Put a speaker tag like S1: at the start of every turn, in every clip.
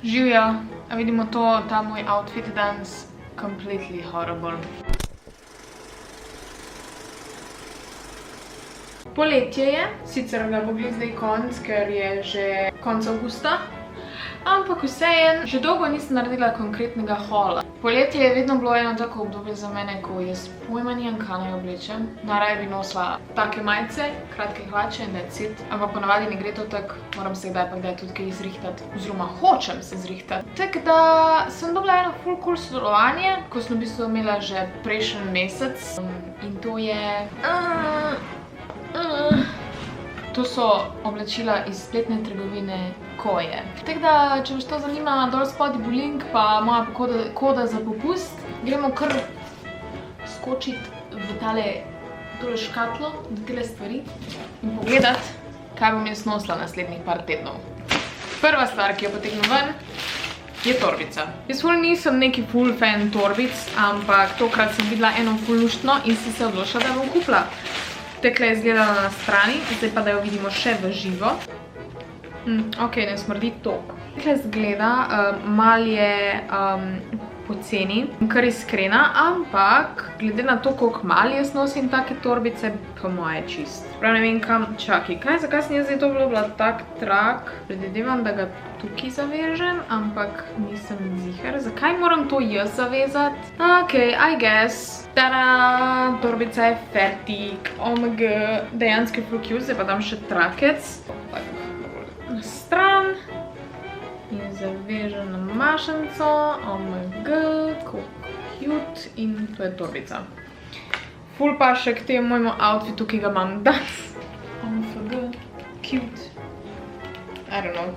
S1: Živjo, a vidimo to, ta moj outfit danes, completely horrible. Poletje je, sicer ga bo glih zdaj konc, ker je že konc avgusta, ampak vseeno, že dolgo nisem naredila konkretnega hola. Poletje je vedno bilo eno tako obdobje za mene, ko jaz pojma nimam, kaj naj oblečem. Najraje bi nosila take majice, kratke hlače in that's it. Ampak ponavadi ne gre to tako, moram se kdaj pa kdaj tudi kaj zrihtati, oziroma hočem se zrihtati. Tako da sem dobila eno full cool sodelovanje, ko sem v bistvu imela že prejšnji mesec. In to je... To so oblačila iz spletne trgovine Koje. Tako da, če vas to zanima, dol spodaj bo link, pa moja koda za popust. Gremo kar skočiti v tole škatlo, v tele stvari in pogledati, kaj bom jaz nosila naslednjih par tednov. Prva stvar, ki jo potegnem ven, je torbica. Jaz ful nisem neki ful fan torbic, ampak tokrat sem videla eno ful luštno in sem se odločila, da bom kupila. Tekle je izgledala na strani, zdaj pa da jo vidimo še v živo. Ok, ne smrdi toliko. Tekle izgleda, mal je poceni, kar iskrena, ampak glede na to, koliko mal jaz nosim take torbice, po moje čist. Prav ne vem kam, čakaj, zakaj sem jaz zdaj to bila tak trak? Predvidevam, da ga tukaj zavežem, ampak nisem ziher. Zakaj moram to jaz zavezati? Ok, I guess. Tada, torbica je fertik. OMG, dejansko je ful cute, zdaj pa dam še trakec. Na stran. In zavežem na mašenco. OMG, kako cute. In to je torbica. Ful pa še k temu mojemu outfitu, ki ga imam danes. OMG, cute. I don't know.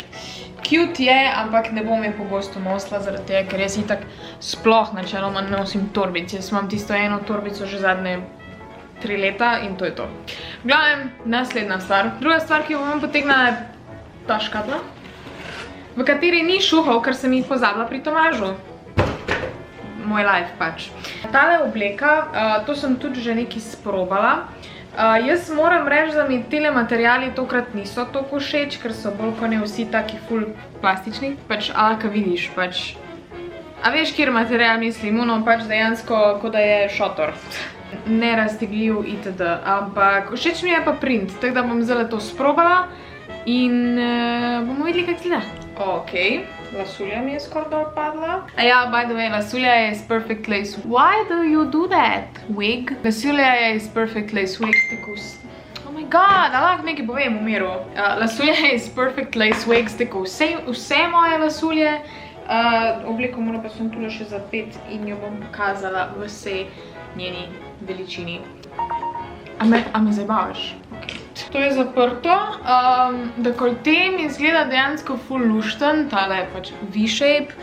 S1: Cute je, ampak ne bom je pogosto nosila zaradi tega, ker jaz itak sploh načeloma ne nosim torbic. Jaz imam tisto eno torbico že zadnje 3 leta in to je to. V glavnem, naslednja stvar. Druga stvar, ki jo bom potegnila, je ta škatla, v kateri ni šuhov, ker sem jih pozabila pri Tomažu. Moj life pač. Tale obleka, to sem tudi že nekaj sprobala. Jaz moram reči, da mi tele materiali tokrat niso toliko všeč, ker so bolj kot ne vsi taki ful plastični. Pač, ka vidiš, pač... A veš, kjer material mislim? Ono pač dejansko, kot da je šotor. Neraztegljiv itd. Ampak všeč mi je pa print, tako da bom zdaj to sprobala in bomo videli, kak gleda. Ok, lasulja mi je skoraj dol padla. Ja, by the way, lasulja je iz Perfect Lace. Why do you do that, wig? Lasulja je iz Perfect Lace wig, tako... Oh my god, a lahko nekaj povem v miru. Lasulja je iz Perfect Lace wigs, tako vse moje lasulje. Obleko moram pa sem tule še zapet in jo bom pokazala v vsej njeni veličini. A me zabavaš? Ok. To je zaprto. Dekolte mi izgleda dejansko ful lušten, tale je pač V-shape.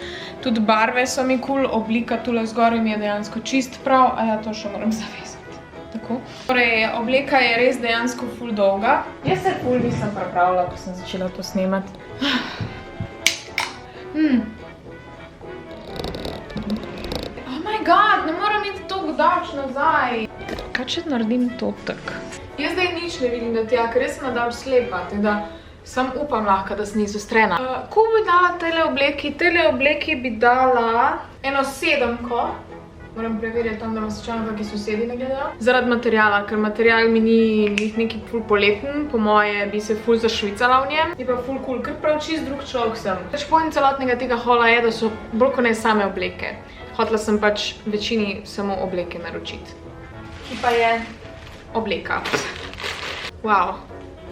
S1: Tudi barve so mi cool, oblika tule zgoraj mi je dejansko čist prav, a ja, to še moram zavezati. Tako. Torej, obleka je res dejansko ful dolga. Jaz se ful nisem pripravila, ko sem začela to snemati. Oh my god, ne moram iti toliko daleč nazaj. Kaj če naredim to tak? Jaz zdaj nič ne vidim do tega, ker jaz sem nadal slepa, tako da sam upam lahko, da sem izostrena. Ko bi dala tele obleki? Tele obleki bi dala eno 7-ko. Moram preverjati tam, da vam slučajno kakšni sosedi ne gledajo. Zaradi materijala, ker materijal mi ni neki ful poleten, po moje bi se ful zašvicala v njem. Je pa ful cool, ker prav čist drug človek sem. Pač pojem celotnega tega hola je, da so bolj kot ne same obleke. Hotela sem pač večini samo obleke naročiti. Ki pa je obleka. Wow,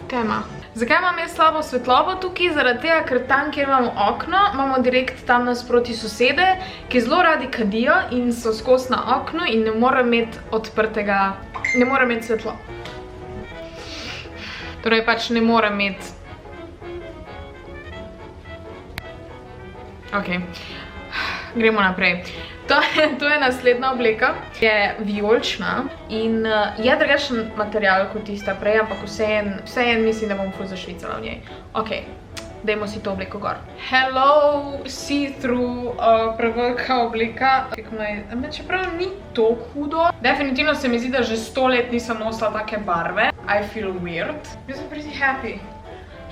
S1: tema. Zakaj imam jaz slabo svetlobo tukaj? Zaradi tega, ker tam, kjer imamo okno, imamo direkt tam nasproti sosede, ki zelo radi kadijo in so skozi na oknu in ne morem imeti odprtega, ne morem imeti svetlo. Torej pač ne morem imeti. Ok, gremo naprej. To je naslednja obleka, je vijolična in je drugačen material kot tista prej, ampak vseeno mislim, da bom ful zašvicala v njej. Ok, dajmo si to obleko gor. Hello, see-through, prevelika obleka. Čeprav ni to hudo. Definitivno se mi zdi, da že 100 let nisem nosila take barve. I feel weird. Jaz sem pretty happy.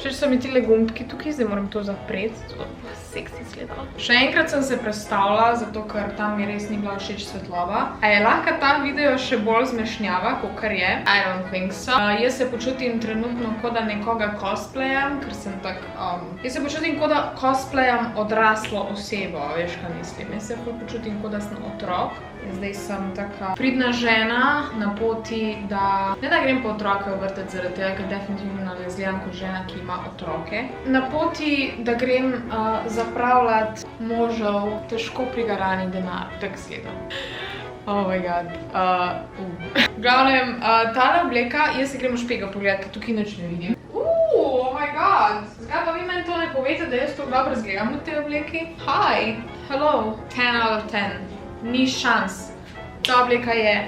S1: Všeč so mi tile gumbki tukaj, zdaj moram to zapreti. seksi izgledalo. Še enkrat sem se prestavila, zato ker tam mi res ni bila všeč svetloba. A je lahko ta video še bolj zmešnjava, kakor je? I don't think so. Jaz se počutim trenutno, kot da nekoga cosplayam, ker sem tak... Jaz se počutim, kot da cosplayam odraslo osebo, veš, kaj mislim. Jaz se počutim, kot da sem otrok. Zdaj sem taka pridna žena na poti, da... Ne da grem po otroke v vrtec zaradi tega, ker definitivno ne izgledam kot žena, ki ima otroke. Na poti, da grem zapravljati možev težko prigarani denar. Tak izgleda. Oh my god. V glavnem, tale obleka, jaz se grem v špegel pogledati, ker tukaj nič ne vidim. Oh my god. Zakaj pa vi meni to ne povete, da jaz to dobro izgledam v tej obleki? Hi. Hello. 10 out of 10. Ni šans. Ta obleka je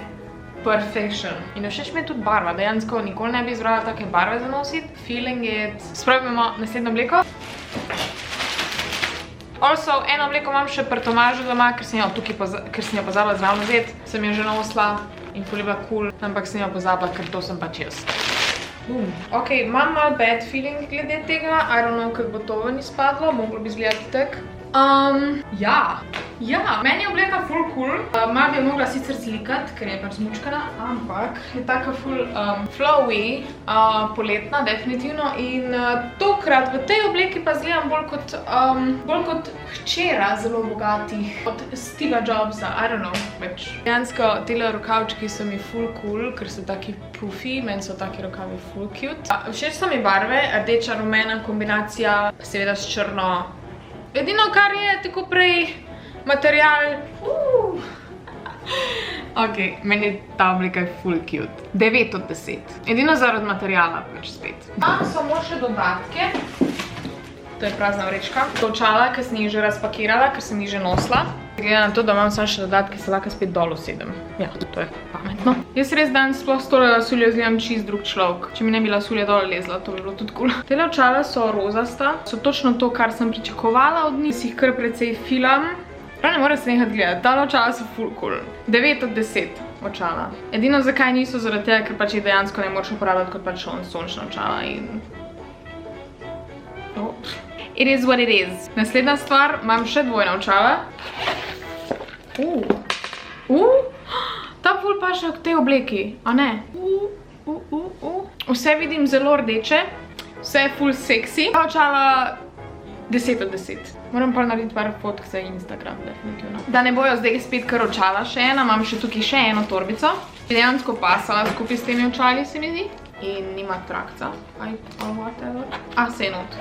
S1: perfection. In všeč mi je tudi barva. Dejansko nikoli ne bi izbrala take barve za nositi. Feeling it. Spravimo naslednjo obleko. Also, eno obleko imam še pri Tomažu doma, ker sem jo pozabila zraven vzeti. Sem jo že nosila in ful je bila cool, ampak sem jo pozabila, ker to sem pač jaz. Ok, imam malo bad feeling glede tega. I don't know, kako bo to ven izpadlo. Moglo bi izgledati tak. Ja, meni je obleka ful cool. Malo bi jo mogla sicer slikati, ker je pač zmučkana, ampak je taka ful flowy, poletna, definitivno. In tokrat v tej obleki pa izgledam bolj kot hčera zelo bogatih od Steva Jobsa, I don't know, več. Dejansko tele rokavčki so mi ful cool, ker so taki puffy, meni so taki rokavi ful cute. Všeč so mi barve, rdeča, rumena kombinacija, seveda s črno. Edino, kar je tako prej material. Ok, meni ta oblika je ful cute. 9 od 10. Edino zaradi materijala, pač spet. Imam samo še dodatke. To je prazna vrečka. Očala, ker sem jih že razpakirala, ker sem jih že nosila. Glede na to, da imam samo še dodatke, se lahko spet dol usedem. Ja, to je pametno. Jaz res danes sploh s tole lasuljo izgledam čist drug človek. Če mi ne bi lasulja dol lezla, to bi bilo tudi cool. Tele očala so rozasta. So točno to, kar sem pričakovala od njih. Si jih kar precej filam. Prav ne moram se nekaj gledati. Tale očala so ful cool. 9 od 10 očala. Edino zakaj niso zaradi tega, ker pač jih dejansko ne moraš uporabljati kot pač sončna očala in... It is what it is. Naslednja stvar, imam še dvojna očala. Ta ful paše v tej obleki, a ne? Vse vidim zelo rdeče, vse je ful seksi. Ta očala 10 od 10. Moram pa narediti par fotk za Instagram, definitivno. Da ne bojo zdaj spet kar očala še ena, imam še tukaj še eno torbico. Dejansko pasala skupaj s temi očali, se mi zdi. In nima trakca. Se je not.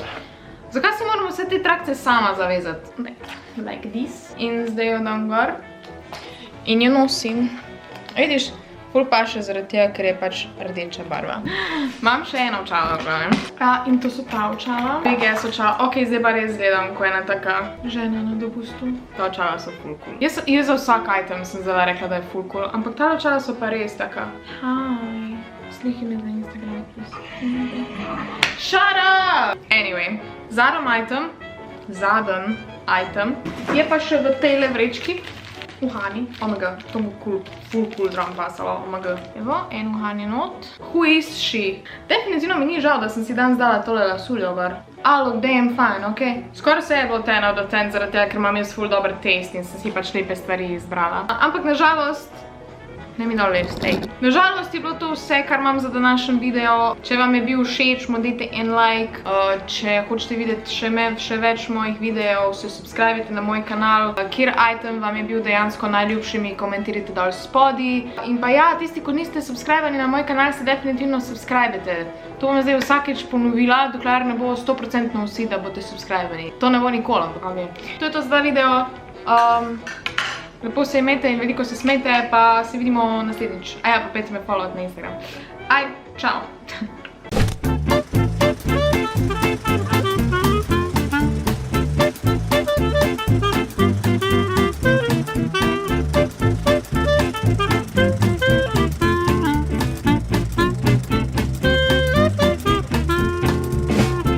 S1: Zakaj si moramo vse te trakce sama zavezati? Like this. In zdaj jo dam gor. In jo nosim. Vidiš, ful paše zaradi tega, ker je pač rdeča barva. Imam še eno očalo, pravim. In to so ta očala. VGS očala. Ok, zdaj pa res gledam, ko je ena taka žena na dopustu. Ta očala so ful cool. Jaz za vsak item sem zdaj rekla, da je ful cool. Ampak ta očala so pa res taka. Hi. Sliki me na Instagram, please. Shut up! Anyway. Zaden item je pa še v tejle vrečki. Uhani. Omega, to bo ful cool drum pasalo. Omega. Evo, en uhani not. Who is she? Definitivno mi ni žal, da sem si danes dala tole lasuljo gor. I look damn fine, ok? Skoraj se je bilo 10 od 10 zaradi tega, ker imam jaz ful dober taste in sem si pač lepe stvari izbrala. Ampak nažalost, ne mi dol lest, ej. Nažalost je bilo to vse, kar imam za današnji video. Če vam je bil všeč, mu dajte en like. Če hočete videti še več mojih videov, se subscribite na moj kanal. Kjer item vam je bil dejansko najljubši, mi komentirajte dol spodi. In pa ja, tisti, ko niste subscribani na moj kanal, se definitivno subscribite. To bom zdaj vsakeč ponovila, dokler ne bo 100% vsi, da boste subscribani. To ne bo nikoli, ampak ok. To je to za ta video. Lepo se imejte in veliko se smejte, pa se vidimo naslednjič. Pa pejte me followati na Instagram. Čau!